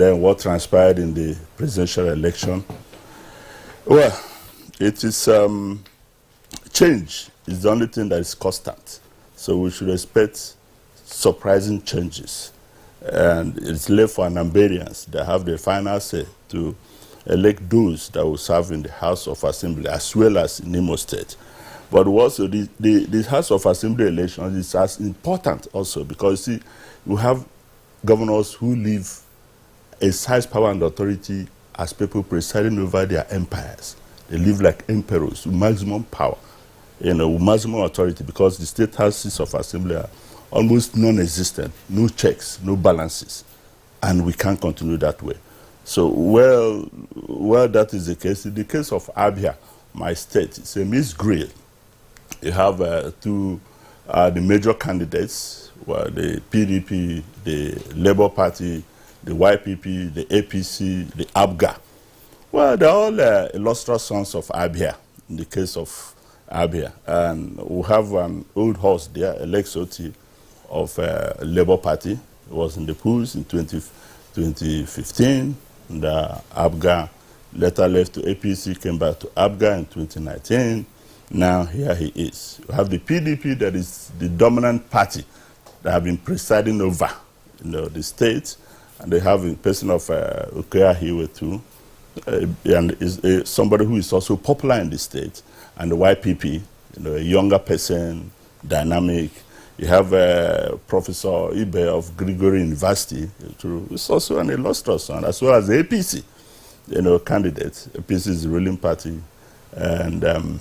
then what transpired in the presidential election. Well, it is change is the only thing that is constant. So we should expect surprising changes. And it's left for Nigerians that have the final say to elect those that will serve in the House of Assembly as well as in Imo State. But also the House of Assembly elections is as important also because see, you have governors who live exercise power and authority as people presiding over their empires. They live like emperors with maximum power, with maximum authority because the state houses of assembly are almost non-existent, no checks, no balances, and we can't continue that way. So, well, that is the case. In the case of Abuja, my state, it's a misgrade. You have the major candidates, the PDP, the Labour Party, the YPP, the APC, the ABGA. Well, they're all illustrious sons of Abuja, in the case of Abuja. And we have an old horse there, Electoral of Labour Party. It was in the polls in 2015. The ABGA later left to APC, came back to ABGA in 2019. Now here he is. We have the PDP that is the dominant party that have been presiding over the state. And they have a person of Okoya Hiwe too. And is somebody who is also popular in the state. And the YPP, a younger person, dynamic. You have Professor Ibe of Grigori University, who's also an illustrious son, as well as the APC, candidate. APC is the ruling party. And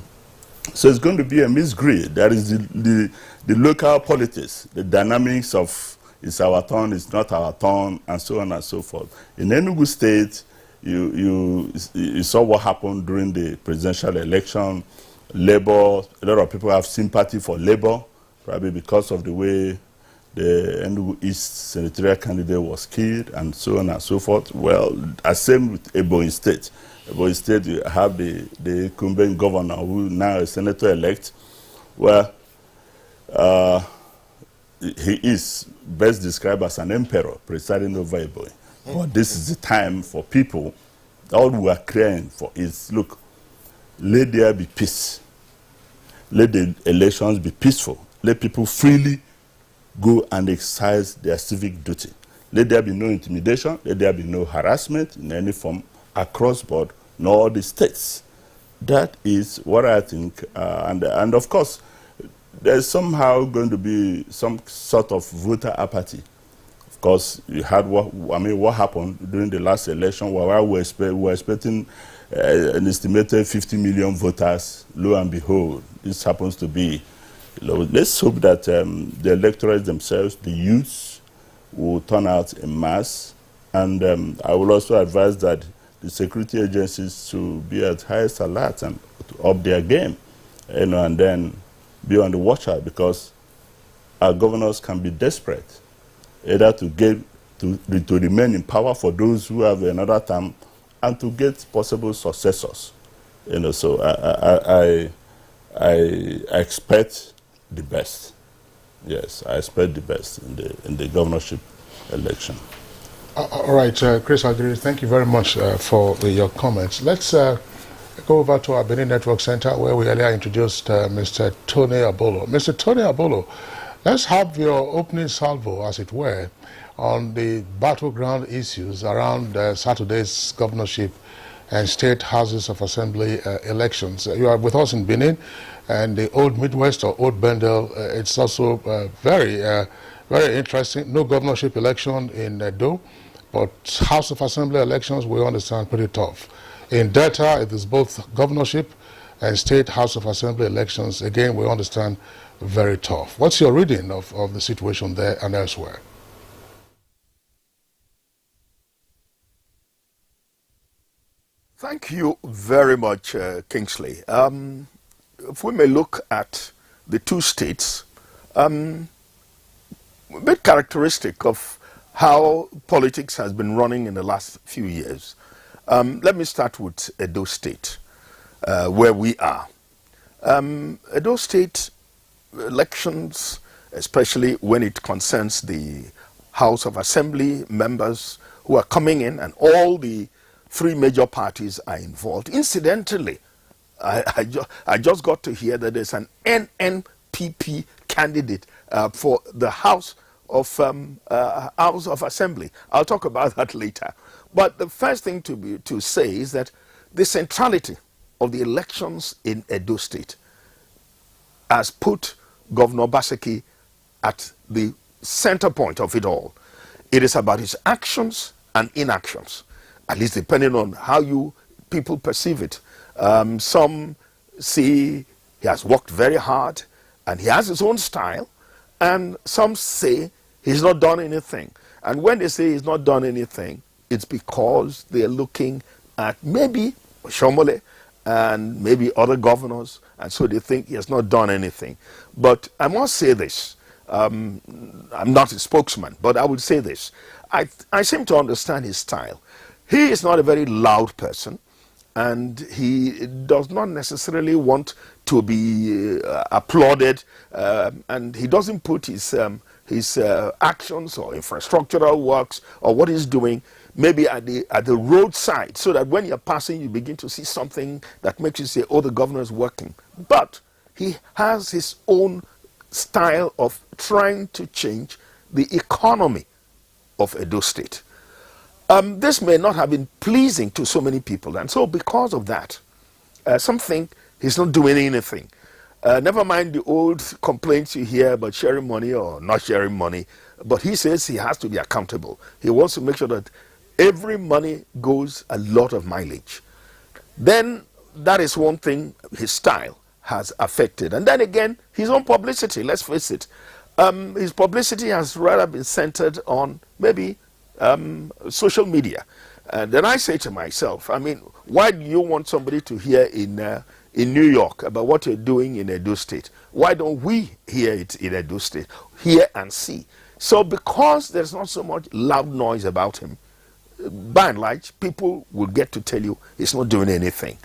so it's going to be a misgrid. That is the local politics, the dynamics of it's our turn, it's not our turn, and so on and so forth. In Enugu State, you saw what happened during the presidential election. Labour, a lot of people have sympathy for Labour, probably because of the way the Enugu East senatorial candidate was killed, and so on and so forth. Well, same with Ebonyi State. Ebonyi State, you have the incumbent governor who now is senator-elect. Well, he is best described as an emperor presiding over Ebonyi. But this is the time for people, all we are crying for is, look, let there be peace. Let the elections be peaceful. Let people freely go and exercise their civic duty. Let there be no intimidation. Let there be no harassment in any form across board, nor the states. That is what I think. And of course, there's somehow going to be some sort of voter apathy. Of course, you had what happened during the last election, where we were expecting an estimated 50 million voters. Lo and behold, this happens to be. Let's hope that the electorates themselves, the youths, will turn out en masse. And I will also advise that the security agencies to be at highest alert and to up their game, and then be on the watch out, because our governors can be desperate, either to get to remain in power for those who have another term, and to get possible successors. So I expect the best. Yes, I expect the best in the governorship election. All right, Chris Agiri, thank you very much for your comments. Let's go over to our Benin Network Center, where we earlier introduced Mr. Tony Abolo. Mr. Tony Abolo, let's have your opening salvo, as it were, on the battleground issues around Saturday's governorship and state houses of assembly elections. You are with us in Benin, and the Old Midwest or Old Bendel, it's also very interesting. No governorship election in Edo, but House of Assembly elections, we understand, pretty tough. In Delta, it is both governorship and state House of Assembly elections. Again, we understand, very tough. What's your reading of the situation there and elsewhere? Thank you very much, Kingsley. If we may look at the two states, a bit characteristic of how politics has been running in the last few years. Let me start with Edo State, where we are. Edo State elections, especially when it concerns the House of Assembly members who are coming in, and all the three major parties are involved. Incidentally, I just got to hear that there's an NNPP candidate for the House of Assembly. I'll talk about that later. But the first thing to say is that the centrality of the elections in Edo State has put Governor Obaseki at the center point of it all. It is about his actions and inactions, at least depending on how people perceive it. Some say he has worked very hard and he has his own style, and some say he's not done anything. And when they say he's not done anything, it's because they're looking at maybe Shomole and maybe other governors, and so they think he has not done anything. But I must say this. I'm not a spokesman, but I would say this. I seem to understand his style. He is not a very loud person, and he does not necessarily want to be applauded, and he doesn't put his actions or infrastructural works or what he's doing maybe at the roadside, so that when you're passing you begin to see something that makes you say, oh, the governor is working. But he has his own style of trying to change the economy of Edo State. This may not have been pleasing to so many people, and so because of that, some think he's not doing anything. Never mind the old complaints you hear about sharing money or not sharing money, but he says he has to be accountable. He wants to make sure that every money goes a lot of mileage. Then that is one thing his style has affected. And then again, his own publicity, let's face it. His publicity has rather been centered on maybe social media. And then I say to myself, I mean, why do you want somebody to hear in New York about what you're doing in Edo State? Why don't we hear it in Edo State? Hear and see. So because there's not so much loud noise about him, by and large, people will get to tell you he's not doing anything.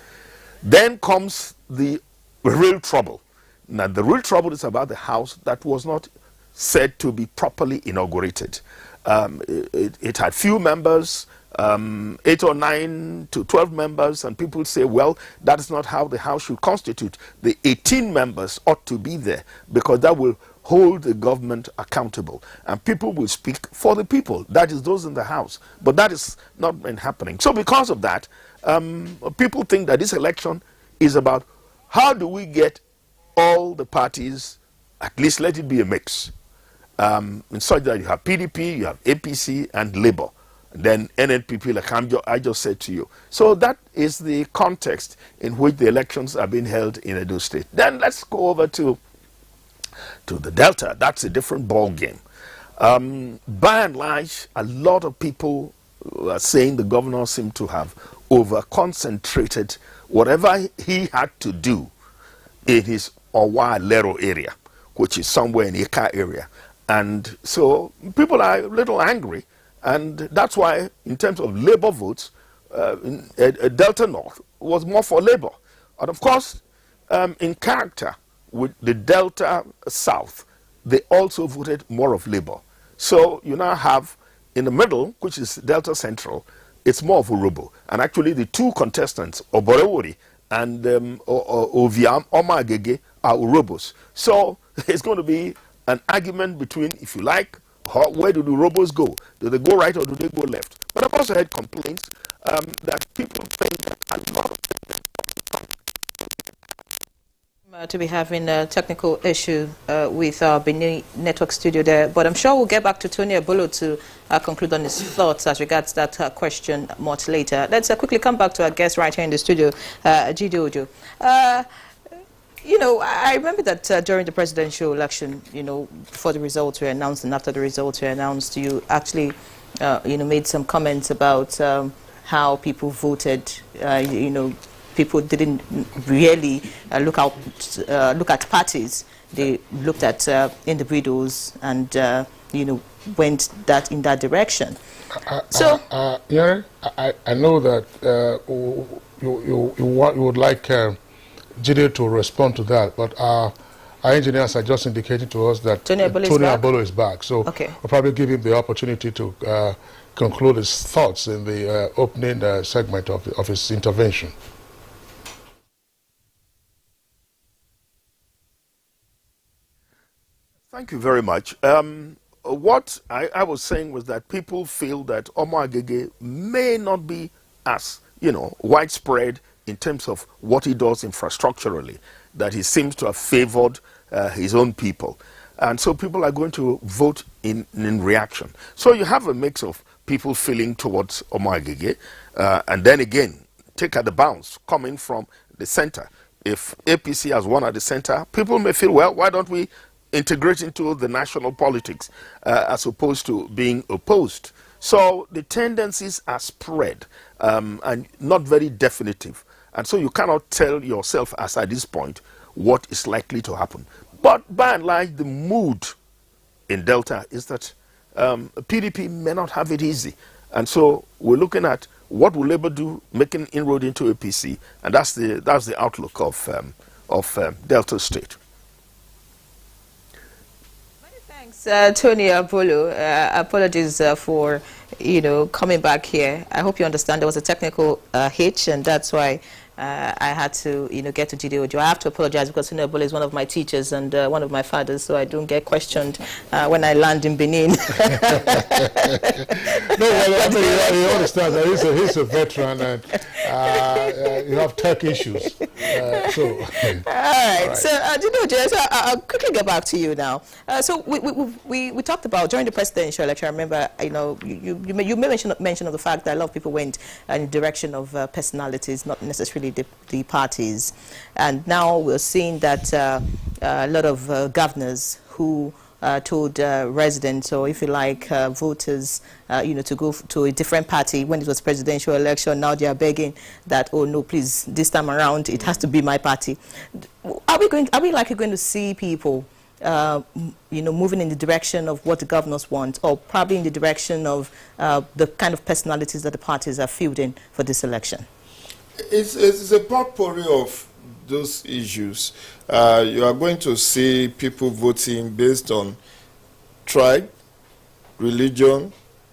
Then comes the real trouble. Now, the real trouble is about the house that was not said to be properly inaugurated. It had few members, 8 or 9 to 12 members, and people say, well, that is not how the house should constitute. The 18 members ought to be there, because that will hold the government accountable, and people will speak for the people, that is those in the house. But that is not been happening. So because of that, people think that this election is about how do we get all the parties, at least let it be a mix, in such that you have PDP, you have APC and Labour, and then NNPP, like I just said to you. So that is the context in which the elections are being held in Edo State. Then let's go over to the Delta. That's a different ball game. By and large, a lot of people are saying the governor seemed to have over-concentrated whatever he had to do in his Owa Lero area, which is somewhere in the Ika area. And so people are a little angry, and that's why in terms of Labour votes, Delta North was more for Labour. And of course, in character with the Delta South, they also voted more of Labour. So you now have in the middle, which is Delta Central, it's more of Urobo. And actually the two contestants, Oborewori and Oviam Omagege, are Urobos. So it's going to be an argument between, if you like, where do the Urobos go? Do they go right or do they go left? But I've also heard complaints that people think that a lot of to be having a technical issue with our Benin network studio there, but I'm sure we'll get back to Tony Abolo to conclude on his thoughts as regards that question much later. Let's quickly come back to our guest right here in the studio, Jide Ojo. You know, I remember that during the presidential election, you know, before the results were announced and after the results were announced, you actually, you know, made some comments about how people voted, you know, people didn't really look at parties. They looked at individuals and, you know, went in that direction. Yeah, I know that you would like Jide to respond to that, but our engineers are just indicating to us that Tony Abolo is back. So okay, we'll probably give him the opportunity to conclude his thoughts in the opening segment of his intervention. Thank you very much. What I was saying was that people feel that Omo Agege may not be as, widespread in terms of what he does infrastructurally, that he seems to have favored his own people. And so people are going to vote in reaction. So you have a mix of people feeling towards Omo Agege, and then again, take at the bounce coming from the center. If APC has won at the center, people may feel, well, why don't we integrate into the national politics as opposed to being opposed? So the tendencies are spread and not very definitive. And so you cannot tell yourself as at this point what is likely to happen. But by and large, the mood in Delta is that PDP may not have it easy. And so we're looking at what will Labour do, making inroad into APC, and that's the outlook of Delta State. Many thanks, Tony Abolo. Apologies for coming back here. I hope you understand there was a technical hitch, and that's why I had to get to Jide Ojo. I have to apologize because Tony Abolo is one of my teachers and one of my fathers, so I don't get questioned when I land in Benin. No, you understand that he's a veteran and you have tech issues. All right. So, Jide Ojo, so I'll quickly get back to you now. So we talked about during the presidential election. I remember, you made mention of the fact that a lot of people went in the direction of personalities, not necessarily the parties, and now we're seeing that a lot of governors who told residents, or if you like, voters, to go to a different party when it was presidential election. Now they are begging that, oh no, please, this time around it has to be my party. Are we likely going to see people moving in the direction of what the governors want, or probably in the direction of the kind of personalities that the parties are fielding for this election? It's a potpourri of those issues. You are going to see people voting based on tribe, religion,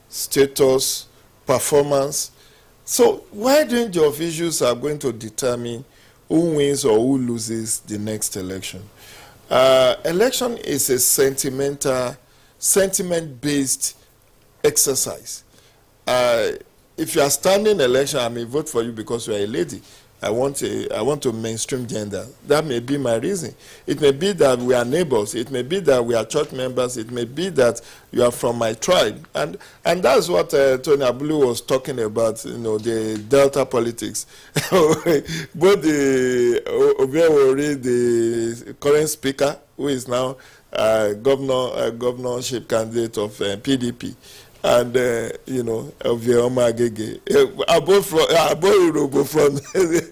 status, performance. So wide range of issues are going to determine who wins or who loses the next election. Election is a sentiment-based exercise. If you are standing election, I may vote for you because you are a lady. I want to mainstream gender. That may be my reason. It may be that we are neighbors. It may be that we are church members. It may be that you are from my tribe. And that's what Tony Abulu was talking about, the Delta politics. Both the Obiawori, the current speaker, who is now governorship candidate of PDP, and of the Omo Agege, both from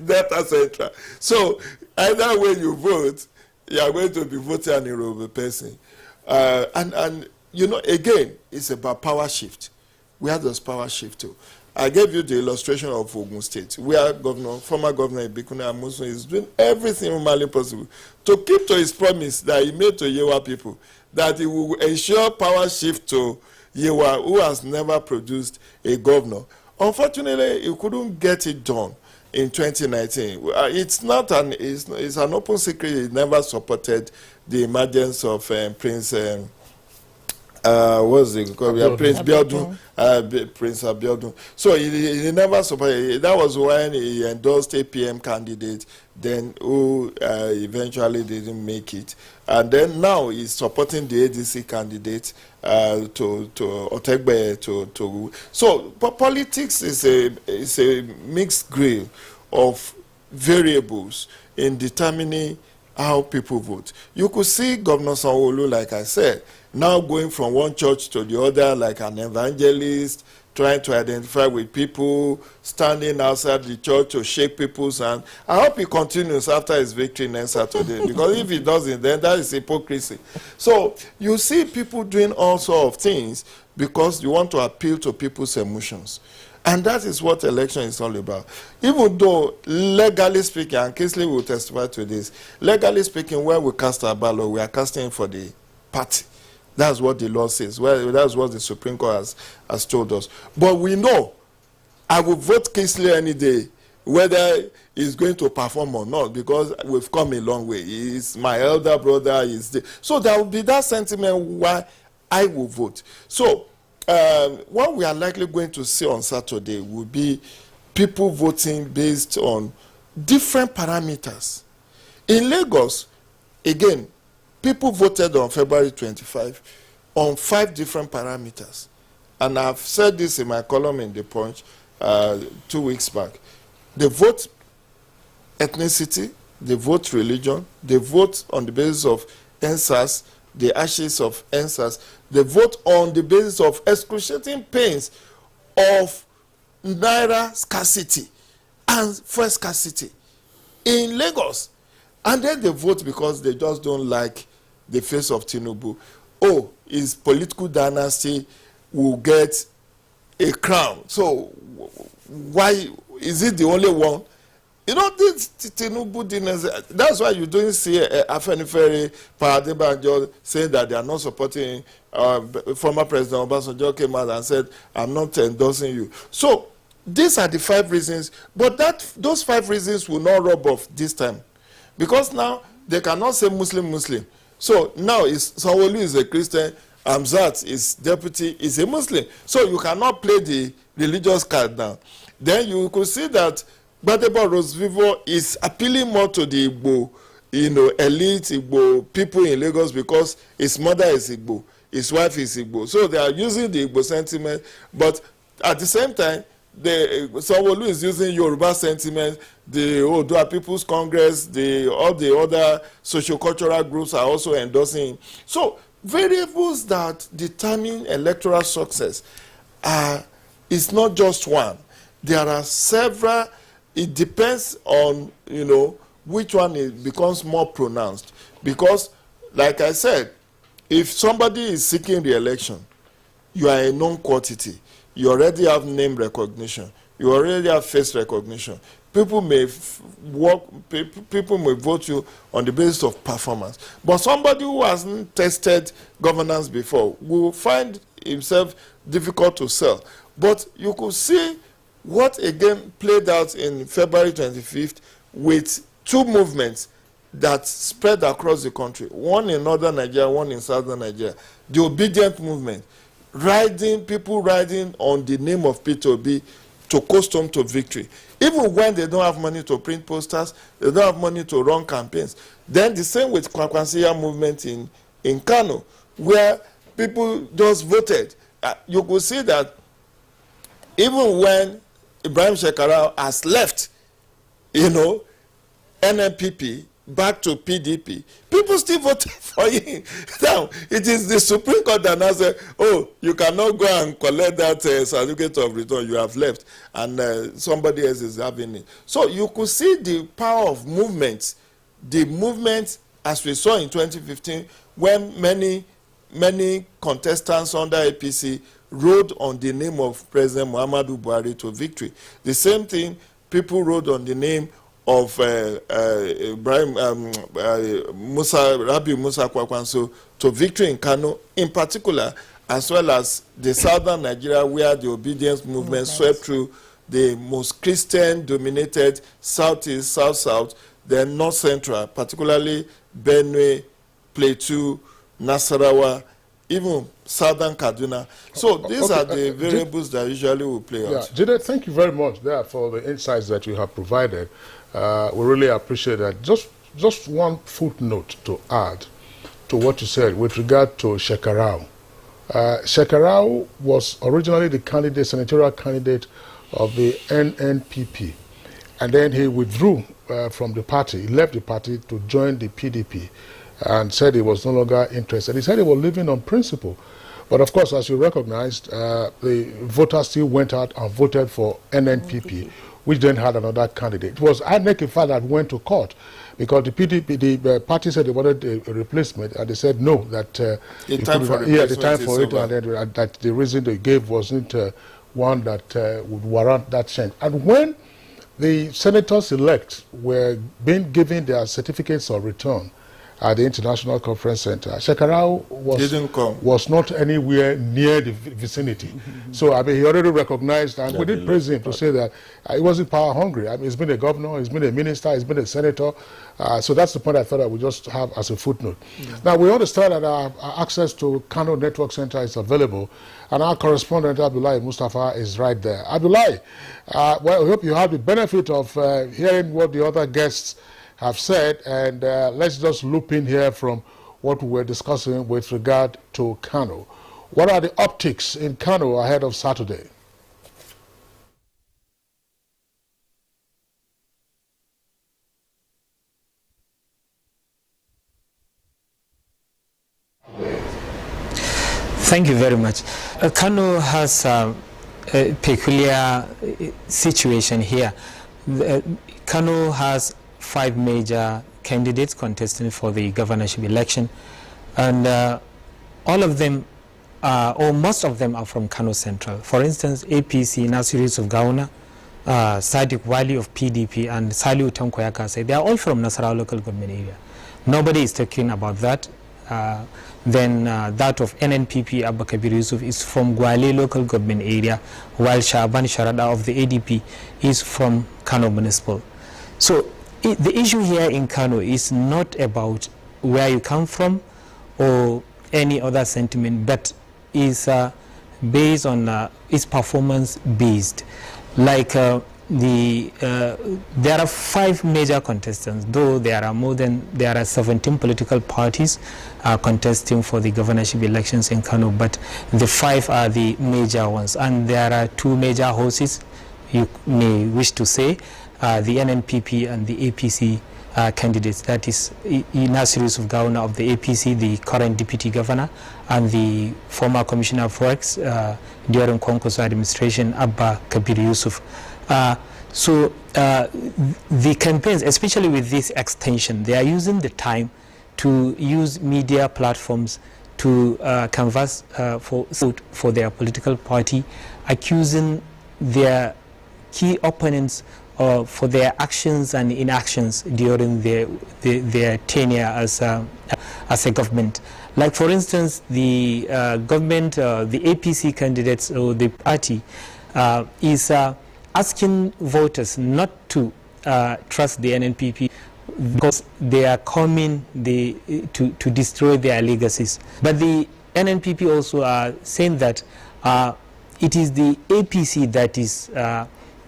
Delta Central. So either way you vote, you are going to be voting an Yoruba person. And again, it's about power shift. Where does power shift to? I gave you the illustration of Ogun State, where former governor Ibikune Amosun is doing everything humanly possible to keep to his promise that he made to Yewa people, that he will ensure power shift to Yewa, who has never produced a governor. Unfortunately, he couldn't get it done in 2019. It's an open secret. He never supported the emergence of Prince. What's it called? Prince Biodun. Prince Abiodun. So he never supported. That was when he endorsed a PM candidate, then who eventually didn't make it. And then now he's supporting the ADC candidate to Otegbe to. So politics is a mixed grill of variables in determining how people vote. You could see Governor Sanwo-Olu, like I said, now going from one church to the other like an evangelist, trying to identify with people, standing outside the church to shake people's hand. I hope he continues after his victory next Saturday, because if he doesn't, then that is hypocrisy. So you see people doing all sorts of things because you want to appeal to people's emotions. And that is what election is all about. Even though, legally speaking, and Kingsley will testify to this, legally speaking, when we cast our ballot, we are casting for the party, That's what the law says. Well, that's what the Supreme Court has told us. But we know I will vote Kingsley any day, whether he's going to perform or not, because we've come a long way. He's my elder brother. So there will be that sentiment why I will vote. So what we are likely going to see on Saturday will be people voting based on different parameters. In Lagos, again, people voted on February 25 on 5 different parameters. And I've said this in my column in The Punch 2 weeks back. They vote ethnicity, they vote religion, they vote on the basis of NSAS, the ashes of NSAS, they vote on the basis of excruciating pains of naira scarcity and fuel scarcity in Lagos. And then they vote because they just don't like the face of Tinubu. Oh, his political dynasty will get a crown. So why is it the only one? You know, this Tinubu dynasty, that's why you don't see Afenifere Paradebanjo saying that they are not supporting former President Obasanjo came out and said, I'm not endorsing you. So these are the 5 reasons, but those 5 reasons will not rub off this time. Because now they cannot say Muslim. So now Sanwo-Olu is a Christian, Amzat is deputy, is a Muslim. So you cannot play the religious card now. Then you could see that Gbadebo Rosvivo is appealing more to the Igbo, elite Igbo people in Lagos because his mother is Igbo, his wife is Igbo. So they are using the Igbo sentiment, but at the same time, Sanwo-Olu is using Yoruba sentiment. The Oodua People's Congress, all the other socio-cultural groups are also endorsing. So variables that determine electoral success is not just one. There are several. It depends on, which one becomes more pronounced. Because, like I said, if somebody is seeking re-election, you are a known quantity. You already have name recognition. You already have face recognition. People may people may vote you on the basis of performance. But somebody who hasn't tested governance before will find himself difficult to sell. But you could see what again played out in February 25th with 2 movements that spread across the country. One in northern Nigeria, one in southern Nigeria. The obedient movement. People riding on the name of P2B to coast home to victory. Even when they don't have money to print posters, they don't have money to run campaigns. Then the same with Kwankwansiya movement in Kano, where people just voted. You could see that even when Ibrahim Shekarau has left, NNPP back to PDP, people still voted for him. Now, it is the Supreme Court that now said, oh, you cannot go and collect that certificate of return, you have left, and somebody else is having it. So you could see the power of movements, the movement as we saw in 2015, when many contestants under APC rode on the name of President Muhammadu Buhari to victory. The same thing, people rode on the name of Rabi Musa Kwakwanso to victory in Kano, in particular, as well as the southern Nigeria, where the obedience movement swept through the most Christian-dominated southeast, south-south, then north-central, particularly Benue, Plateau, Nasarawa, even southern Kaduna. So these are the variables that usually will play out. Jide, thank you very much there for the insights that you have provided. We really appreciate that. Just one footnote to add to what you said with regard to Shekarau. Shekarau was originally the senatorial candidate of the NNPP, and then he withdrew from the party. He left the party to join the PDP and said he was no longer interested. He said he was living on principle. But of course, as you recognized, the voters still went out and voted for NNPP, which then had another candidate. It was INEC, in fact, that went to court because the PDP, the party said they wanted a replacement, and they said no, that the time for it, and then, that the reason they gave wasn't one that would warrant that change. And when the senators-elect were being given their certificates of return, at the International Conference Center. Shekarau was not anywhere near the vicinity. So, I mean, he already recognized, and we did praise him to say that he wasn't power hungry. I mean, he's been a governor, he's been a minister, he's been a senator. So that's the point I thought I would just have as a footnote. Now, we understand that our access to Kano Network Center is available, and our correspondent, Abdullahi Mustafa, is right there. Abdullahi, well, we hope you have the benefit of hearing what the other guests have said, and let's just loop in here from what we were discussing with regard to Kano. What are the optics in Kano ahead of Saturday? Thank you very much. Kano has a peculiar situation here. Kano has 5 major candidates contesting for the governorship election, and all of them, or most of them, are from Kano Central. For instance, APC, Nasiru Yusuf Gawuna, Sadiq Wali of PDP, and Saliu Tanko Yakase, they are all from Nasarawa local government area. Nobody is talking about that. Then that of NNPP, Abba Kabir Yusuf, is from Gwale local government area, while Shaban Sharada of the ADP is from Kano Municipal. So the issue here in Kano is not about where you come from or any other sentiment, but is based on its performance based. Like there are 5 major contestants, though there are 17 political parties contesting for the governorship elections in Kano, but the 5 are the major ones, and there are 2 major horses, you may wish to say, the NNPP and the APC candidates. That is Nasiru Yusuf Gawuna of the APC, the current deputy governor, and the former commissioner of works during Konkoso administration, Abba Kabir Yusuf. So the campaigns, especially with this extension, they are using the time to use media platforms to canvass for their political party, accusing their key opponents for their actions and inactions during their tenure as a government. Like, for instance, the government, the APC candidates or the party is asking voters not to trust the NNPP because they are coming to destroy their legacies. But the NNPP also are saying that it is the APC that is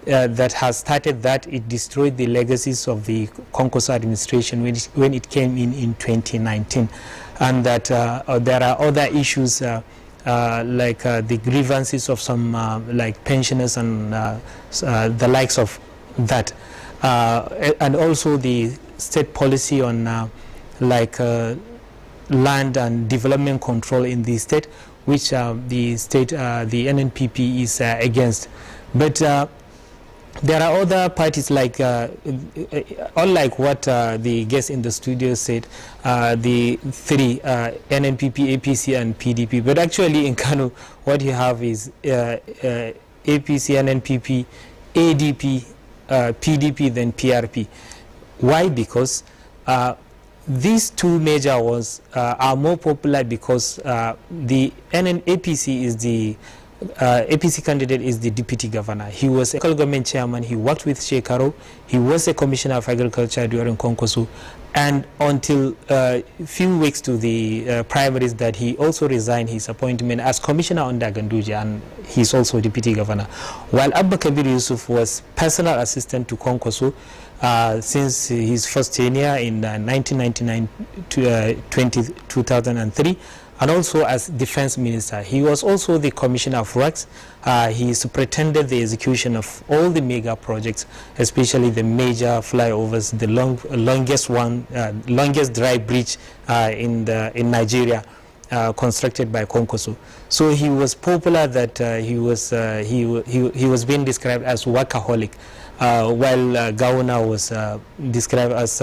that has started that. It destroyed the legacies of the Konkoso administration when it came in 2019, and that there are other issues like the grievances of some like pensioners and the likes of that, and also the state policy on like land and development control in the state, which the NNPP is against. But there are other parties, like unlike what the guest in the studio said, the 3 NNPP, APC and PDP. But actually in Kano, what you have is APC, NNPP, ADP, PDP, then PRP. Why? Because these 2 major ones are more popular because the APC is the APC candidate is the deputy governor. He was a local government chairman. He worked with Shekarau. He was a commissioner of agriculture during Konkoso, and until a few weeks to the primaries, that he also resigned his appointment as commissioner under Ganduja, and he's also deputy governor. While Abba Kabir Yusuf was personal assistant to Konkoso since his first tenure in 1999 to 2003. And also as defense minister. He was also the commissioner of works. He superintended the execution of all the mega projects, especially the major flyovers, the longest dry bridge in Nigeria, constructed by Konkoso. So he was popular that he was being described as workaholic, while Gawuna was described as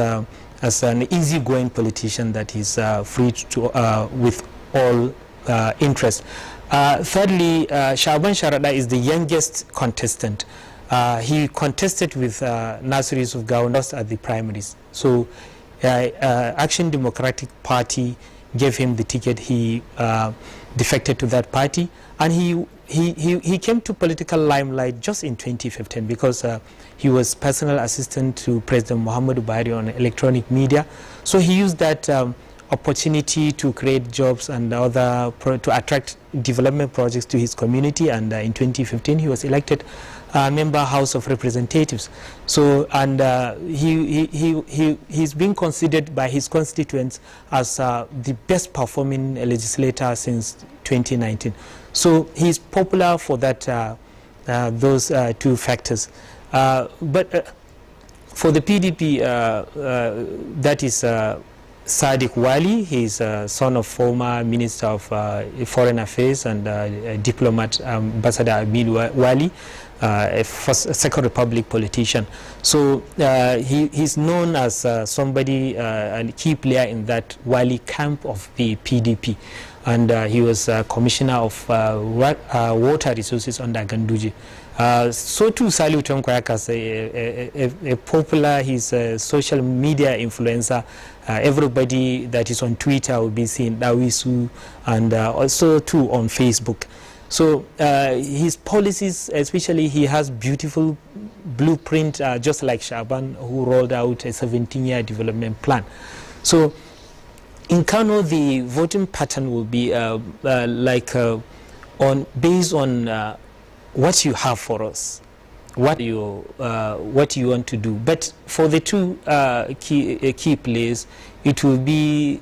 an easygoing politician that is free to with all interest. Thirdly, Shaban Sharada is the youngest contestant. He contested with Nasiru Yusuf Gawuna at the primaries. So Action Democratic Party gave him the ticket. He defected to that party, and he came to political limelight just in 2015 because he was personal assistant to President Muhammadu Buhari on electronic media. So he used that opportunity to create jobs and to attract development projects to his community, and in 2015 he was elected member House of Representatives. So, and he's been considered by his constituents as the best performing legislator since 2019. So he's popular for that those two factors. But for the PDP, that is Sadiq Wali. He's son of former Minister of Foreign Affairs and diplomat Ambassador Abil Wali, a Second Republic politician. So he's known as somebody, a key player in that Wali camp of the PDP. And he was Commissioner of Water Resources under Ganduje. So too Saliu Tonkoyakas, a popular, he's a social media influencer. Everybody that is on Twitter will be seeing Dawisu, and also too on Facebook. So his policies, especially, he has beautiful blueprint, just like Shaban, who rolled out a 17-year development plan. So in Kano, the voting pattern will be based on what you have for us, what you want to do. But for the two key players, it will be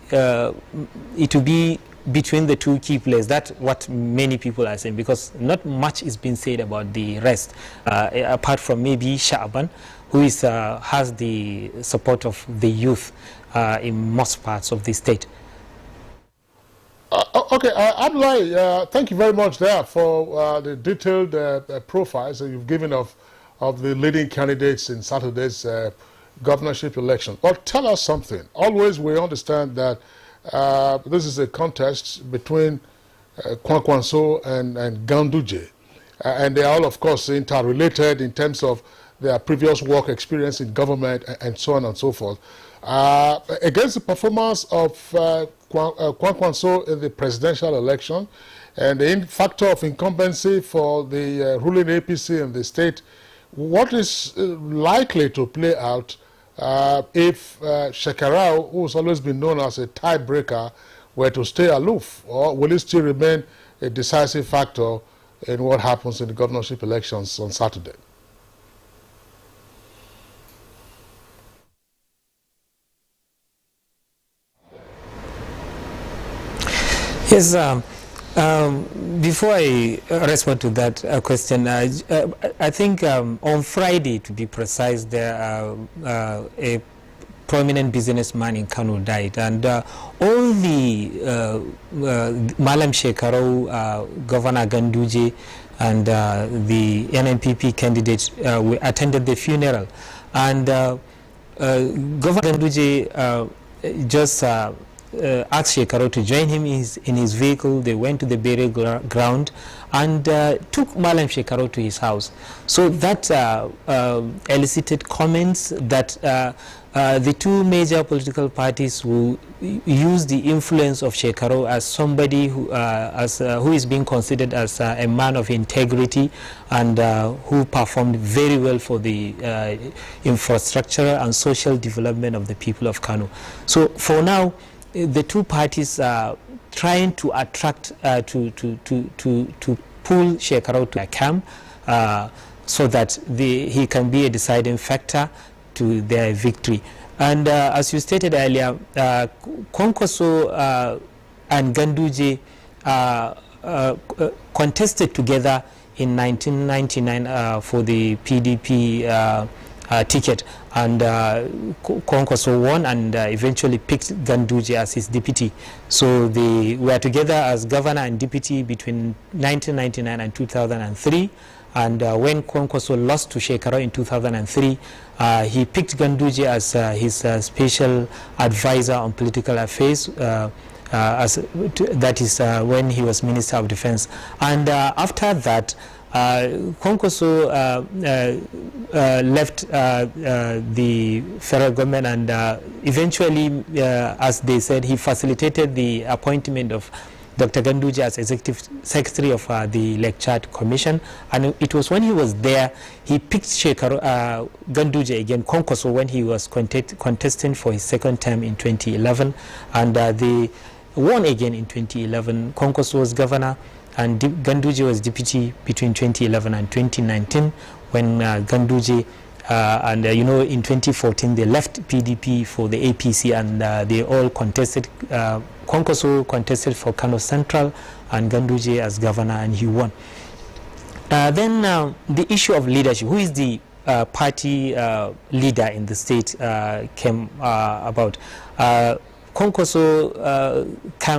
between the two key players. That's what many people are saying, because not much is being said about the rest, apart from maybe Shaban, who is has the support of the youth in most parts of the state. Okay, Abdullahi, thank you very much there for the detailed profiles that you've given of the leading candidates in Saturday's governorship election. But tell us something. Always we understand that this is a contest between Kwankwanso and Ganduje. And they are all, of course, interrelated in terms of their previous work experience in government and so on and so forth. Against the performance of Kwankwanso in the presidential election and the factor of incumbency for the ruling APC in the state, what is likely to play out if Shekarau, who's always been known as a tiebreaker, were to stay aloof? Or will it still remain a decisive factor in what happens in the governorship elections on Saturday? Yes, before I respond to that question, I think on Friday, to be precise, there a prominent businessman in Kano died, and all the Malam Shekarau, Governor Ganduje, and the NNPP candidates attended the funeral, and Governor Ganduje just asked Shekarau to join him in his vehicle. They went to the burial ground and took Malam Shekarau to his house. So that elicited comments that the two major political parties will use the influence of Shekarau as somebody who is being considered as a man of integrity and who performed very well for the infrastructure and social development of the people of Kano. So for now, the two parties are trying to attract to pull Shekarau to a camp so that he can be a deciding factor to their victory. And as you stated earlier, Kwankwaso and Ganduje contested together in 1999 for the PDP ticket, and Kwankwaso won and eventually picked Ganduje as his deputy. So they were together as governor and deputy between 1999 and 2003. And when Kwankwaso lost to Shekarau in 2003, he picked Ganduje as his special advisor on political affairs. That is when he was Minister of Defense. And after that, Konkoso left the federal government, and eventually, as they said, he facilitated the appointment of Dr. Ganduje as Executive Secretary of the Electoral Commission. And it was when he was there, he picked Ganduje again, Konkoso, when he was contesting for his second term in 2011. And they won again in 2011. Konkoso was governor, and Ganduje was deputy between 2011 and 2019, when Ganduje in 2014 they left PDP for the APC, and they all contested. Konkoso contested for Kano Central and Ganduje as governor, and he won. Then the issue of leadership, who is the party leader in the state, came about. Konkoso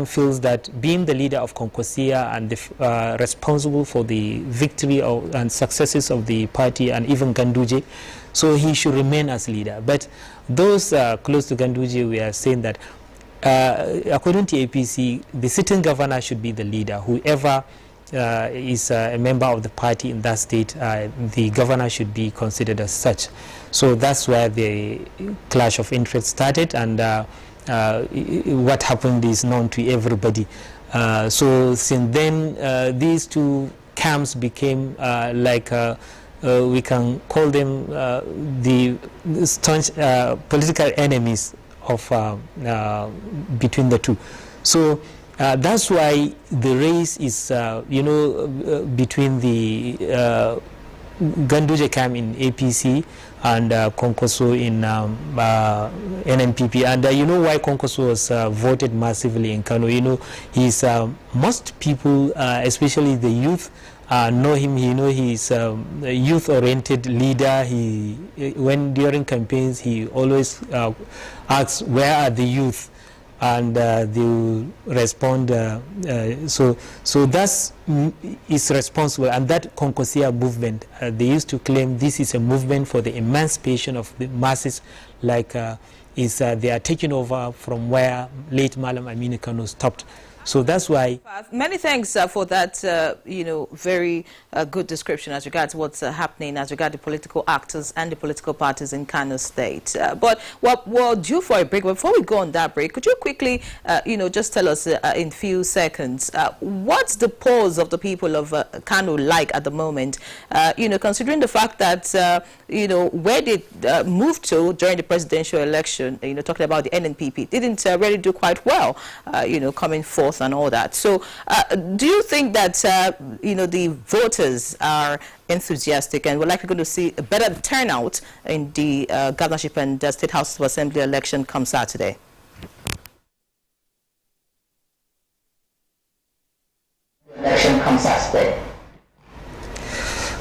feels that being the leader of Konkosia and responsible for the victory and successes of the party and even Ganduje, so he should remain as leader. But those close to Ganduje were saying that according to APC, the sitting governor should be the leader. Whoever is a member of the party in that state, the governor should be considered as such. So that's where the clash of interest started, and what happened is known to everybody. So since then, these two camps became we can call them the staunch political enemies of between the two. So that's why the race is between the Ganduje camp in APC and Konkoso in NNPP. And you know why Konkoso was voted massively in Kano? He's most people, especially the youth, know him. He's a youth-oriented leader. When during campaigns, he always asks, "Where are the youth?" And they will respond. So that's is responsible. And that Konkosia movement, they used to claim this is a movement for the emancipation of the masses, like they are taking over from where late Malam Aminu Kano stopped. So that's why. Many thanks for that, very good description as regards what's happening as regards the political actors and the political parties in Kano State. But we're due for a break. Before we go on that break, could you quickly, just tell us in few seconds, what's the pulse of the people of Kano like at the moment? Considering the fact that, where they moved to during the presidential election, talking about the NNPP, didn't really do quite well, coming forth and all that. So do you think that, the voters are enthusiastic and we're likely going to see a better turnout in the governorship and the State House of Assembly election come Saturday? Election comes Saturday.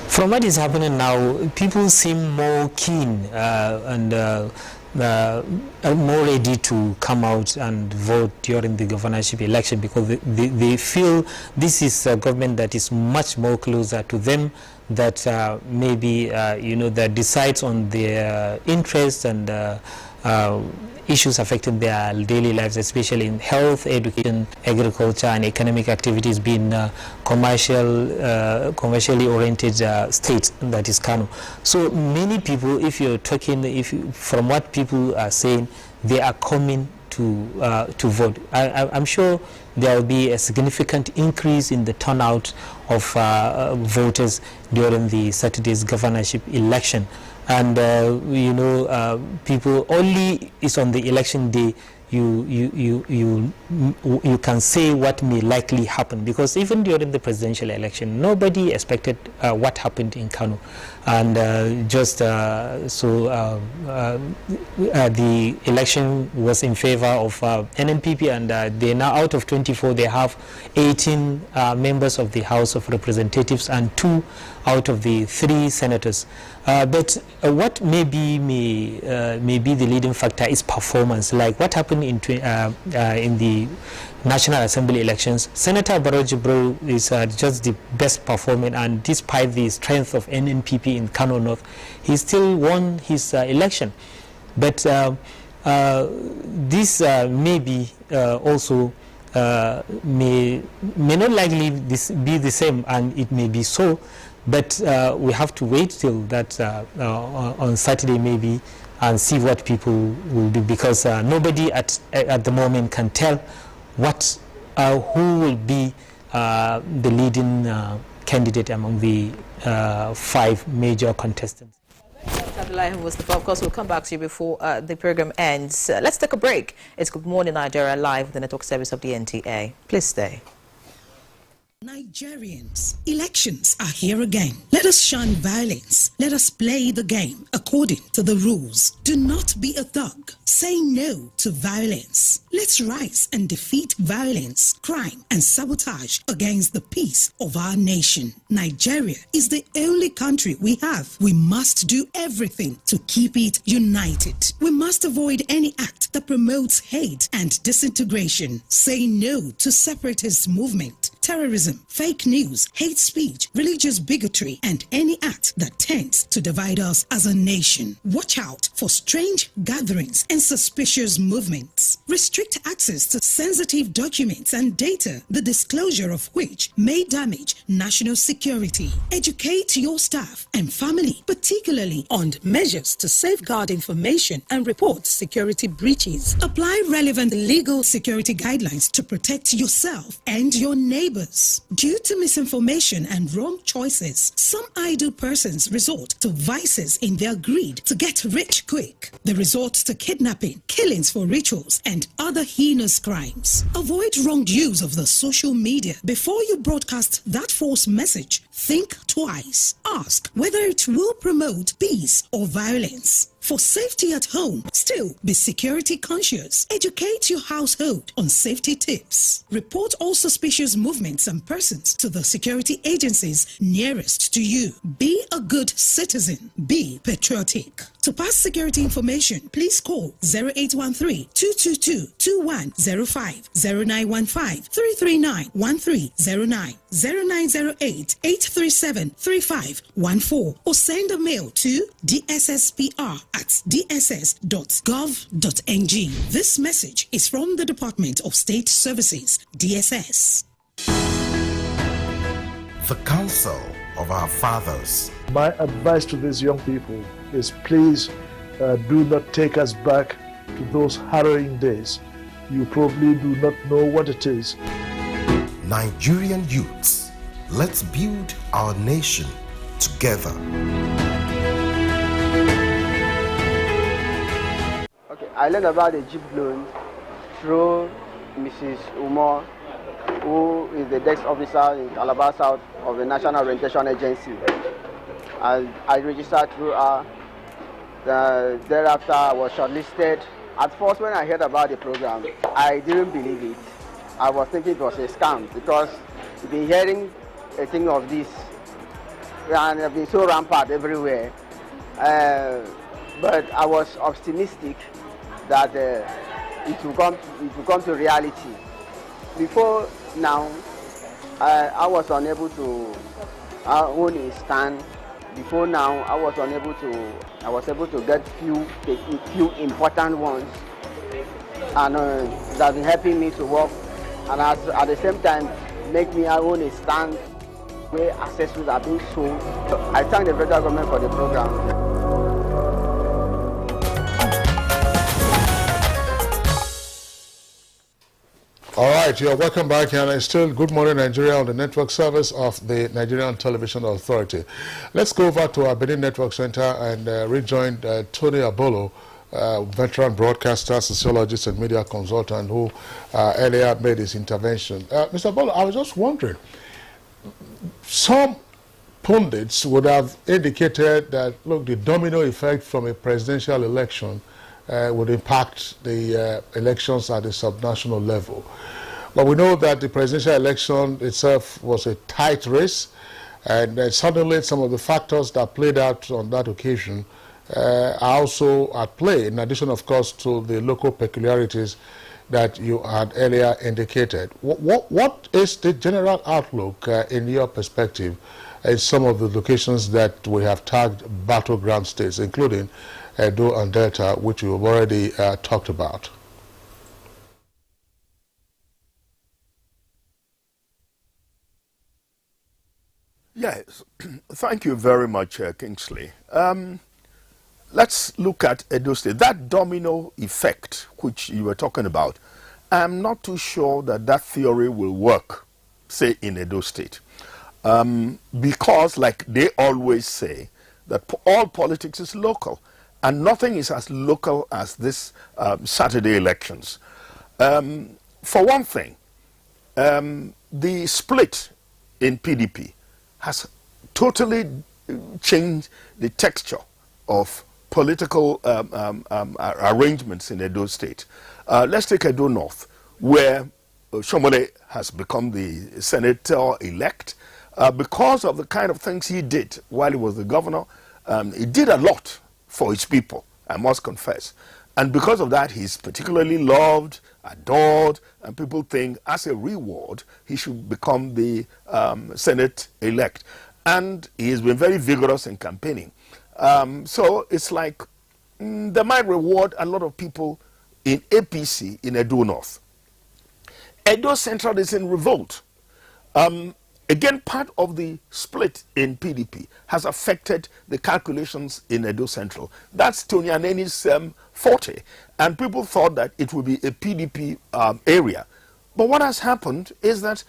From what is happening now, people seem more keen and more ready to come out and vote during the governorship election, because they feel this is a government that is much more closer to them, that maybe that decides on their interests and issues affecting their daily lives, especially in health, education, agriculture, and economic activities, being commercially oriented state that is Kano. So many people, if you're talking, from what people are saying, they are coming to vote. I'm sure there will be a significant increase in the turnout of voters during the Saturday's governorship election. And people only is on the election day you can say what may likely happen, because even during the presidential election, nobody expected what happened in Kano, and the election was in favor of NNPP, and they now, out of 24, they have 18 members of the House of Representatives and 2 out of the 3 senators. But what may be the leading factor is performance, like what happened in the National Assembly elections. Senator Barrow Jibril is just the best performing, and despite the strength of NNPP in Kano North, he still won his election. But this may be also may not likely be the same, and it may be so, But we have to wait till that on Saturday maybe and see what people will do, because nobody at the moment can tell what who will be the leading candidate among the 5 major contestants. Of course, we'll come back to you before the program ends. Let's take a break. It's Good Morning Nigeria live, the network service of the NTA. Please stay. Nigerians, elections are here again. Let us shun violence. Let us play the game according to the rules. Do not be a thug. Say no to violence. Let's rise and defeat violence, crime, and sabotage against the peace of our nation. Nigeria is the only country we have. We must do everything to keep it united. We must avoid any act that promotes hate and disintegration. Say no to separatist movement, terrorism, fake news, hate speech, religious bigotry, and any act that tends to divide us as a nation. Watch out for strange gatherings and suspicious movements. Restrict access to sensitive documents and data, the disclosure of which may damage national security. Educate your staff and family, particularly on measures to safeguard information and report security breaches. Apply relevant legal security guidelines to protect yourself and your neighbors. Due to misinformation and wrong choices, some idle persons resort to vices in their greed to get rich quick. They resort to kidnapping, killings for rituals, and other heinous crimes. Avoid wrong use of the social media. Before you broadcast that false message, think twice. Ask whether it will promote peace or violence. For safety at home, still be security conscious. Educate your household on safety tips. Report all suspicious movements and persons to the security agencies nearest to you. Be a good citizen. Be patriotic. To pass security information, please call 0813-222-2105, 0915-339-1309, 0908-837-3514, or send a mail to dsspr@dss.gov.ng. This message is from the Department of State Services, DSS. The Council of Our Fathers. My advice to these young people is please do not take us back to those harrowing days. You probably do not know what it is. Nigerian youths, let's build our nation together. Okay, I learned about the Jeep loan through Mrs. Umar, who is the desk officer in Calabar South of the National Orientation Agency. And I registered through her. Thereafter, I was shortlisted. At first, when I heard about the program, I didn't believe it. I was thinking it was a scam because I've been hearing a thing of this and I've been so rampant everywhere. But I was optimistic that it will come to reality. Before now, I was unable to own a stand. Before now, I was able to get few important ones, and that's been helping me to work, and at the same time make me own a stand where accessories are being sold. So I thank the federal government for the program. All right, you're welcome back, and it's still Good Morning Nigeria on the network service of the Nigerian Television Authority. Let's go over to our Benin Network Center and rejoin Tony Abolo, veteran broadcaster, sociologist, and media consultant who earlier made his intervention. Mr. Abolo, I was just wondering, some pundits would have indicated that, look, the domino effect from a presidential election would impact the elections at the subnational level. But we know that the presidential election itself was a tight race, and suddenly some of the factors that played out on that occasion are also at play, in addition, of course, to the local peculiarities that you had earlier indicated. What is the general outlook in your perspective in some of the locations that we have tagged battleground states, including Edo and Delta, which we've already talked about? Yes, thank you very much, Kingsley. Let's look at Edo State. That domino effect, which you were talking about, I'm not too sure that that theory will work, say, in Edo State. Because, like they always say, that all politics is local, and nothing is as local as this Saturday elections. For one thing, the split in PDP has totally changed the texture of political arrangements in Edo State. Let's take Edo North, where Shomole has become the senator-elect because of the kind of things he did while he was the governor. He did a lot for his people, I must confess. And because of that, he's particularly loved, adored, and people think as a reward, he should become the Senate-elect. And he has been very vigorous in campaigning. So it's like they might reward a lot of people in APC in Edo North. Edo Central is in revolt. Again, part of the split in PDP has affected the calculations in Edo Central. That's Tony Aneni's forte, and people thought that it would be a PDP area. But what has happened is that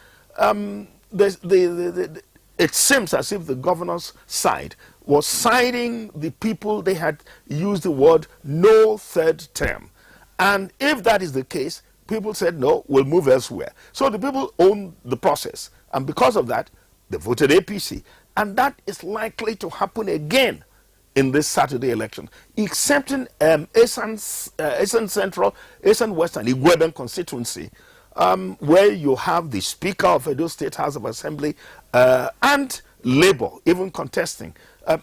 it seems as if the governor's side was siding the people. They had used the word no third term. And if that is the case, people said, no, we'll move elsewhere. So the people own the process. And because of that, they voted APC. And that is likely to happen again in this Saturday election, except in Esan Central, Esan Western, Igweben constituency, where you have the Speaker of Edo State House of Assembly and Labour even contesting.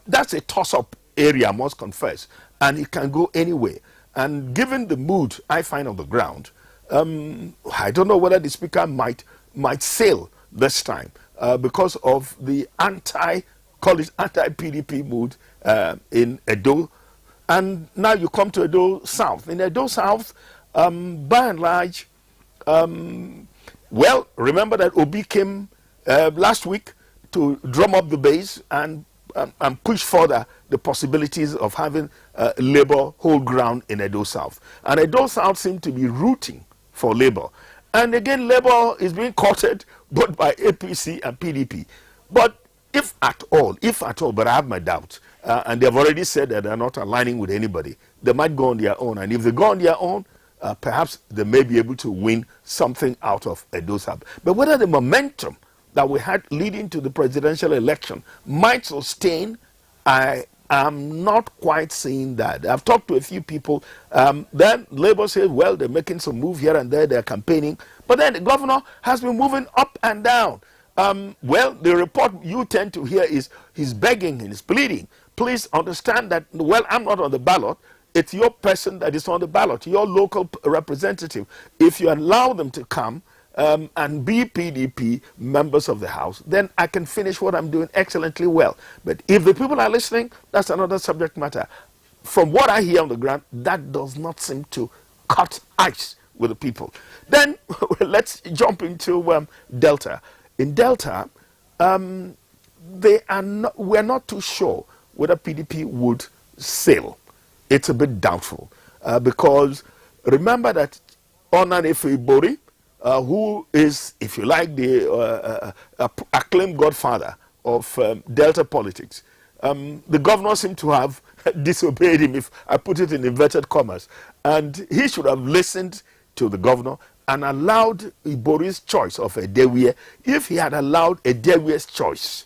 That's a toss-up area, I must confess, and it can go anywhere. And given the mood I find on the ground, I don't know whether the Speaker might sail this time because of the anti-PDP mood in Edo. And now you come to Edo South. In Edo South, by and large, well, remember that Obi came last week to drum up the base and push further the possibilities of having Labour hold ground in Edo South. And Edo South seemed to be rooting for Labour. And again, Labour is being courted both by APC and PDP. But if at all, but I have my doubts, and they've already said that they're not aligning with anybody, they might go on their own. And if they go on their own, perhaps they may be able to win something out of Edo South. But whether the momentum that we had leading to the presidential election might sustain, I am not quite seeing that. I've talked to a few people. Then Labour says, well, they're making some move here and there, they're campaigning. But then the governor has been moving up and down. Well, the report you tend to hear is he's begging and he's pleading. Please understand that, well, I'm not on the ballot. It's your person that is on the ballot, your local representative. If you allow them to come and be PDP members of the House, then I can finish what I'm doing excellently well. But if the people are listening, that's another subject matter. From what I hear on the ground, that does not seem to cut ice with the people. Then let's jump into Delta. In Delta, we're not too sure whether PDP would sail. It's a bit doubtful because remember that Onan Efeibori, who is, if you like, the acclaimed godfather of Delta politics, the governor seemed to have disobeyed him, if I put it in inverted commas, and he should have listened to the governor and allowed Ibori's choice of Edewie. If he had allowed Edewie's choice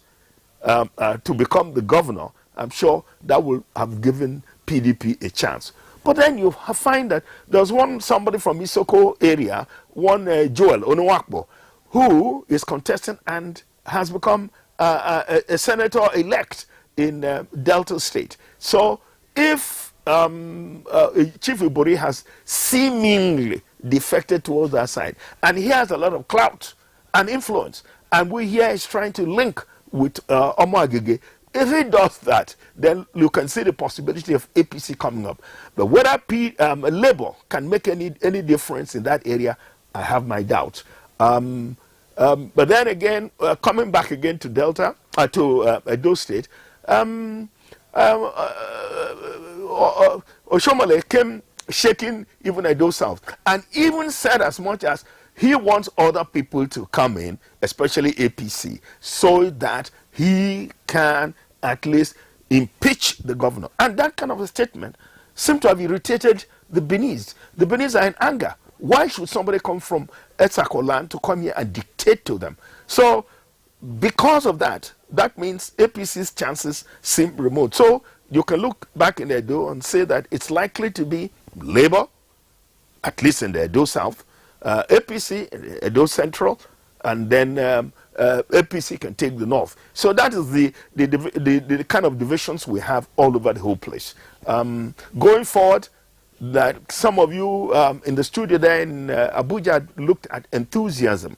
to become the governor, I'm sure that would have given PDP a chance. But then you find that there's somebody from Isoko area, Joel Onowakbo, who is contesting and has become a senator-elect in Delta State. So if Chief Ibori has seemingly defected towards that side, and he has a lot of clout and influence, and we here is trying to link with Omo Agege. If he does that, then you can see the possibility of APC coming up. But whether Labour can make any difference in that area, I have my doubts. But then again, coming back again to Delta, to Edo State, Oshomole came shaking even Edo South, and even said as much as he wants other people to come in, especially APC, so that he can at least impeach the governor. And that kind of a statement seemed to have irritated the Beninese. The Beninese are in anger. Why should somebody come from Etsakolan to come here and dictate to them? So, because of that, that means APC's chances seem remote. So, you can look back in Edo and say that it's likely to be Labour, at least in the Edo South, APC, Edo Central, and then APC can take the North. So that is the kind of divisions we have all over the whole place. Going forward, that some of you in the studio there in Abuja looked at enthusiasm.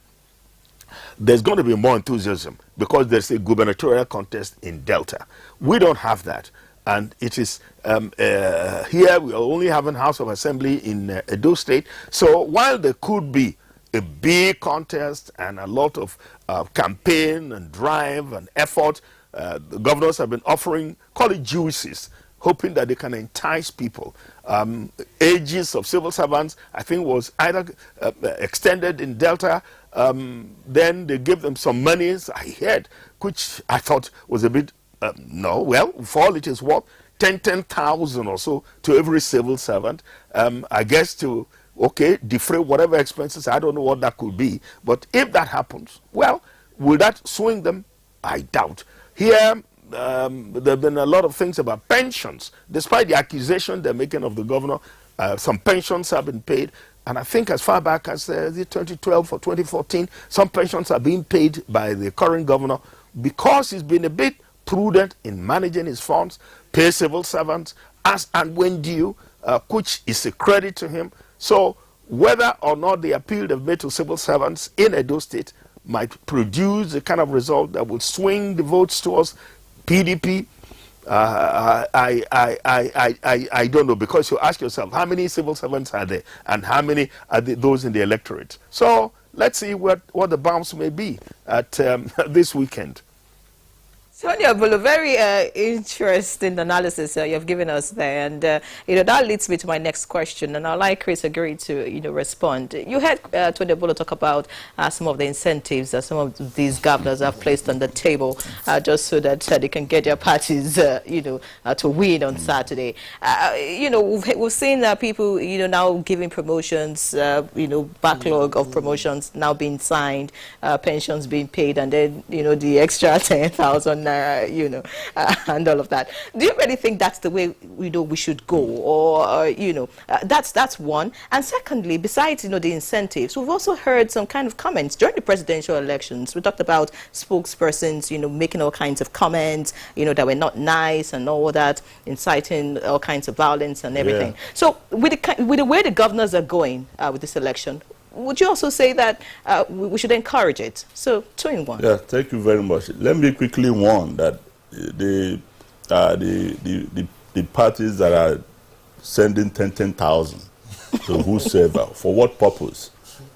There's going to be more enthusiasm because there's a gubernatorial contest in Delta. We don't have that. And it is here we are only having House of Assembly in Edo State. So while there could be a big contest and a lot of campaign and drive and effort, the governors have been offering, call it juices, hoping that they can entice people. Ages of civil servants, I think, was either extended in Delta. Then they gave them some monies, I heard, which I thought was a bit no, well, for all it is worth, 10,000 or so to every civil servant. I guess to, okay, defray whatever expenses, I don't know what that could be. But if that happens, well, will that swing them? I doubt. Here, there have been a lot of things about pensions. Despite the accusation they're making of the governor, some pensions have been paid. And I think as far back as 2012 or 2014, some pensions are being paid by the current governor because he's been a bit prudent in managing his funds, pay civil servants as and when due, which is a credit to him. So whether or not the appeal they've made to civil servants in Edo State might produce the kind of result that will swing the votes towards PDP, I don't know, because you ask yourself, how many civil servants are there and how many are those in the electorate? So let's see what the bounce may be at this weekend. Sonia Bolo, very interesting analysis you've given us there, and that leads me to my next question, and I'd like Chris Agiri to respond. You heard Tony Bolo talk about some of the incentives that some of these governors have placed on the table just so that they can get their parties to win on Saturday. We've seen people now giving promotions, backlog of promotions now being signed, pensions being paid, and then the extra 10,000 and all of that. Do you really think that's the way we should go, or that's one? And secondly, besides the incentives, we've also heard some kind of comments during the presidential elections. We talked about spokespersons making all kinds of comments that were not nice and all that, inciting all kinds of violence and everything. Yeah. So with the way the governors are going with this election, would you also say that we should encourage it? So, 2 in 1. Yeah, thank you very much. Let me quickly warn that the parties that are sending 10,000 to whosoever, for what purpose?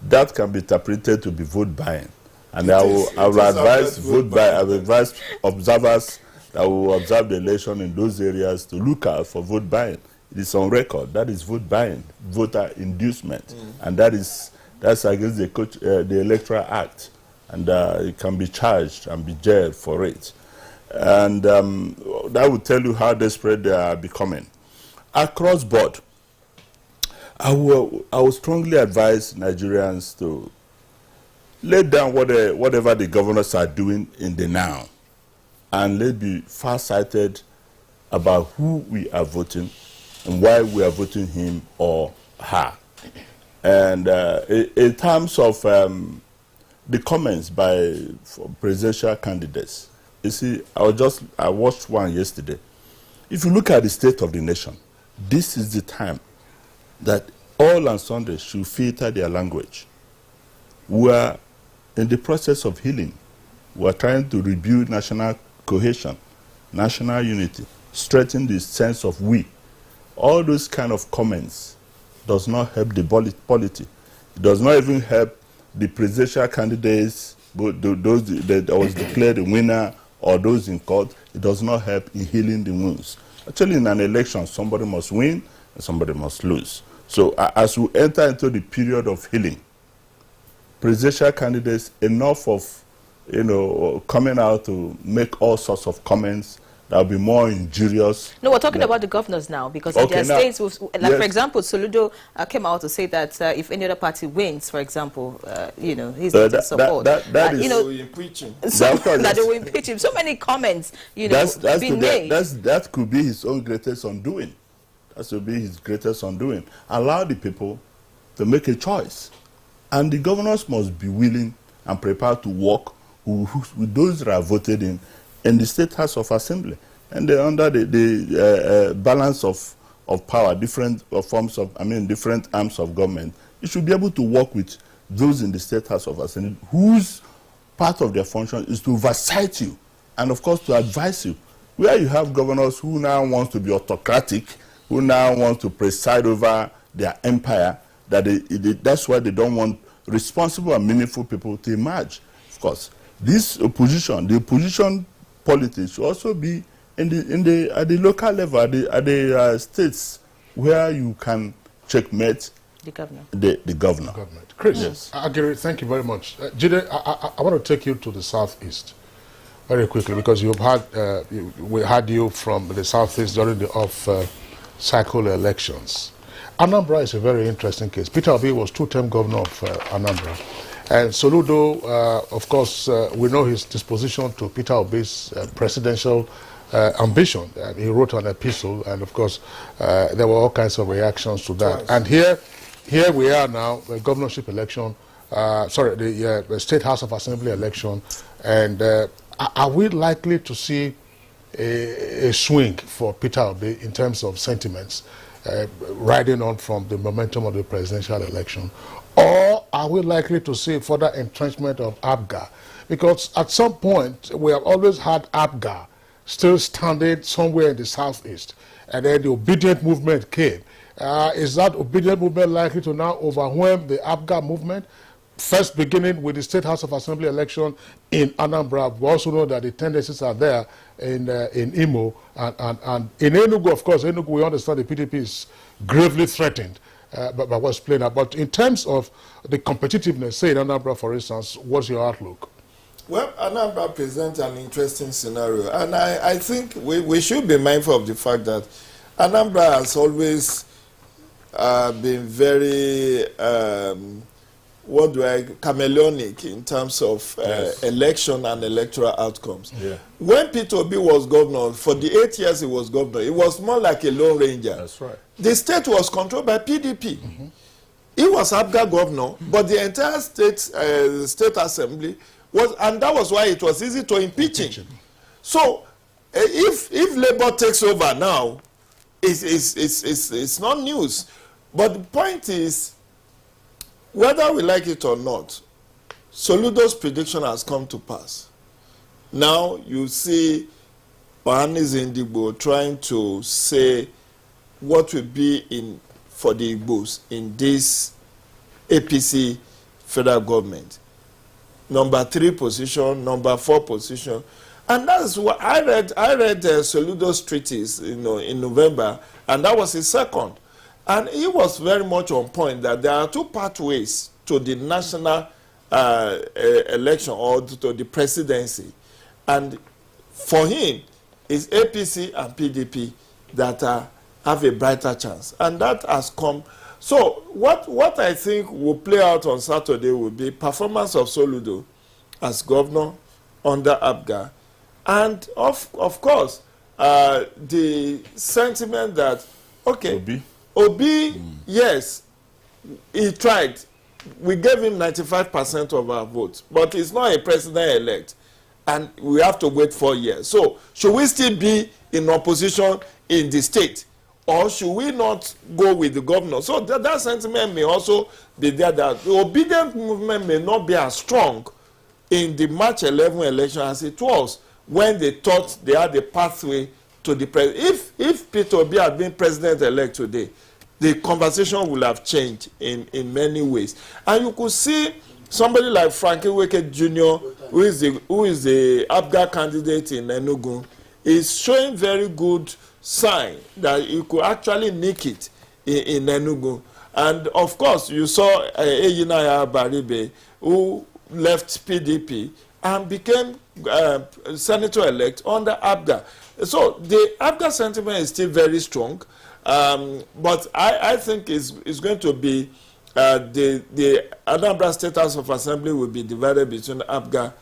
That can be interpreted to be vote buying. And I will advise vote buying. I will advise observers that will observe the election in those areas to look out for vote buying. It is on record. That is vote buying, voter inducement, and that's against the Electoral Act, and it can be charged and be jailed for it. And that will tell you how desperate they are becoming. Across board, I will strongly advise Nigerians to lay down whatever the governors are doing in the now, and let's be far-sighted about who we are voting and why we are voting him or her. And in terms of the comments by presidential candidates, you see, I watched one yesterday. If you look at the state of the nation, this is the time that all and sundry should filter their language. We are in the process of healing. We are trying to rebuild national cohesion, national unity, strengthen the sense of we. All those kind of comments does not help the polity. It does not even help the presidential candidates, those that was declared the winner, or those in court, it does not help in healing the wounds. Actually, in an election, somebody must win and somebody must lose. So as we enter into the period of healing, presidential candidates, enough of, coming out to make all sorts of comments that will be more injurious. No, we're talking about the governors now, because in their states, for example, Soludo came out to say that if any other party wins, for example, he's not in support. That will impeach him. That they will impeach him. So many comments, being made. That could be his own greatest undoing. That would be his greatest undoing. Allow the people to make a choice. And the governors must be willing and prepared to work with those that are voted in the State House of Assembly. And they're under the balance of power, different forms of, different arms of government. You should be able to work with those in the State House of Assembly whose part of their function is to oversight you and, of course, to advise you. Where you have governors who now want to be autocratic, who now want to preside over their empire, that's why they don't want responsible and meaningful people to emerge. Of course, this opposition, the opposition politics should also be at the local level, at the states where you can checkmate the governor. The governor. Chris, yes. Agiri, thank you very much. Jide, I want to take you to the southeast very quickly, because we had you from the southeast during the off-cycle elections. Anambra is a very interesting case. Peter Obi was two-term governor of Anambra. And Soludo, of course, we know his disposition to Peter Obi's presidential ambition. He wrote an epistle, and of course, there were all kinds of reactions to that. Twice. And here we are now, the governorship election, the State House of Assembly election, and are we likely to see a swing for Peter Obi in terms of sentiments, riding on from the momentum of the presidential election? Or are we likely to see further entrenchment of APGA? Because at some point, we have always had APGA still standing somewhere in the southeast, and then the obedient movement came. Is that obedient movement likely to now overwhelm the APGA movement? First beginning with the State House of Assembly election in Anambra. We also know that the tendencies are there in Imo, and in Enugu, of course, Enugu, we understand the PDP is gravely threatened by what's playing out. But in terms of the competitiveness, say in Anambra, for instance, what's your outlook? Well, Anambra presents an interesting scenario, and I think we should be mindful of the fact that Anambra has always been very chameleonic in terms of election and electoral outcomes. Yeah. When Peter Obi was governor, for the 8 years he was governor, it was more like a lone ranger. That's right. The state was controlled by PDP. Mm-hmm. He was APGA governor, but the entire state assembly was, and that was why it was easy to impeach him. So, if Labour takes over now, it's not news. But the point is, whether we like it or not, Soludo's prediction has come to pass. Now you see Ohanis Ndigbo trying to say what will be for the Igbos in this APC federal government. Number 3 position, number 4 position. And that's what I read Soludo's treatise, in November, and that was his second. And he was very much on point that there are 2 pathways to the national election or to the presidency. And for him, it's APC and PDP that have a brighter chance. And that has come. So what I think will play out on Saturday will be performance of Soludo as governor under APGA. And of course, the sentiment that, okay, Obi, yes, he tried. We gave him 95% of our votes, but he's not a president-elect, and we have to wait 4 years. So, should we still be in opposition in the state, or should we not go with the governor? So, that sentiment may also be there, that the obedient movement may not be as strong in the March 11 election as it was when they thought they had a pathway to the president. If Peter Obi had been president-elect today, the conversation will have changed in many ways. And you could see somebody like Frankie Weke Jr., who is the ABGA candidate in Enugu, is showing very good sign that he could actually nick it in Enugu. And of course, you saw Eyinaya Baribe, who left PDP and became senator-elect under ABGA. So the ABGA sentiment is still very strong, but I think it's going to be the Anambra State House of Assembly will be divided between ABGA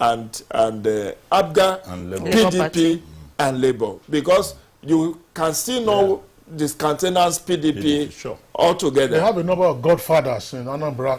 and ABGA, and PDP and Labour, because you can still know discontinuous PDP sure. altogether. They have a number of godfathers in Anambra.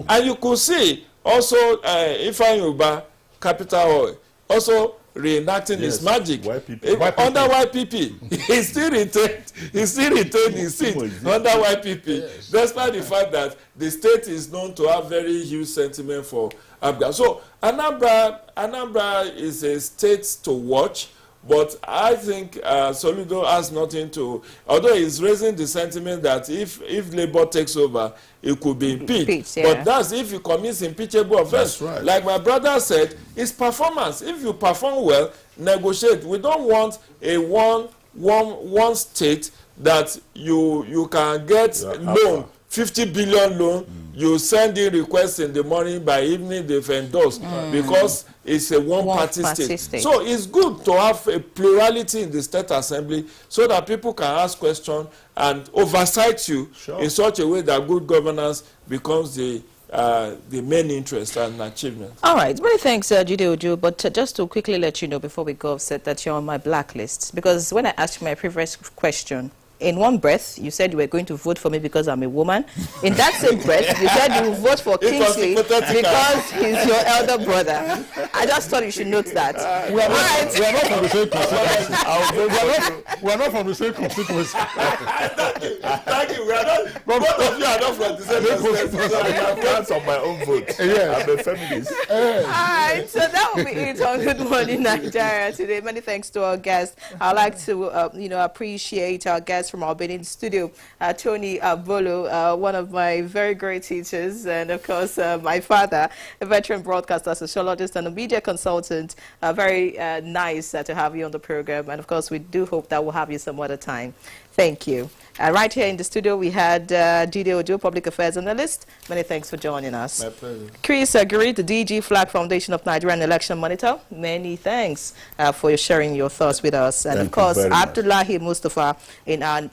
And you could see also Ifeanyi Uba, Capital Oil, also reenacting his magic under YPP. He still retained his seat under YPP, despite the fact that the state is known to have very huge sentiment for ABGA. So Anambra is a state to watch. But I think Soludo has nothing to, although he's raising the sentiment that if Labour takes over, it could be impeached. But that's if he commits impeachable offense. Right. Like my brother said, it's performance. If you perform well, negotiate. We don't want a one state that you can get loan, 50 billion loan. You send in requests in the morning, by evening they've endorsed because it's a one-party state. So it's good to have a plurality in the state assembly so that people can ask questions and oversight you in such a way that good governance becomes the main interest and achievement. All right, many thanks, Jide Ojo. But just to quickly let you know before we go offset that you're on my blacklist, because when I asked my previous question, in one breath, you said you were going to vote for me because I'm a woman. In that same breath, you said you would vote for Kingsley because he's your elder brother. I just thought you should note that. We are not from the same constituency. We are not from the same constituency. Thank you. We are not. Both of you are not from the same constituency. I have plans on my own vote. I'm a feminist. All right, so that will be it on Good Morning Nigeria today. Many thanks to our guests. I'd like to, appreciate our guests from our Benin studio, Tony Abolo, one of my very great teachers, and of course my father, a veteran broadcaster, sociologist, and a media consultant. Very nice to have you on the program, and of course we do hope that we'll have you some other time. Thank you. Right here in the studio, we had Jide Ojo, Public Affairs Analyst. Many thanks for joining us. My pleasure. Chris Aguri, the DG Flag Foundation of Nigerian Election Monitor. Many thanks for sharing your thoughts with us. And of course, Abdullahi Mustafa in our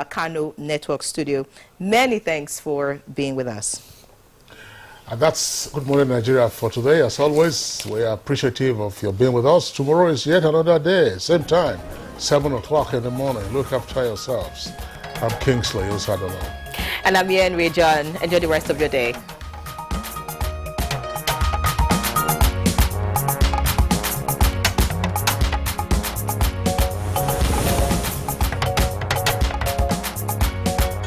Kano Network studio. Many thanks for being with us. And that's Good Morning Nigeria for today. As always, we are appreciative of your being with us. Tomorrow is yet another day, same time, 7 o'clock in the morning. Look after yourselves. I'm Kingsley Osadolo. And I'm Ian Ray John. Enjoy the rest of your day.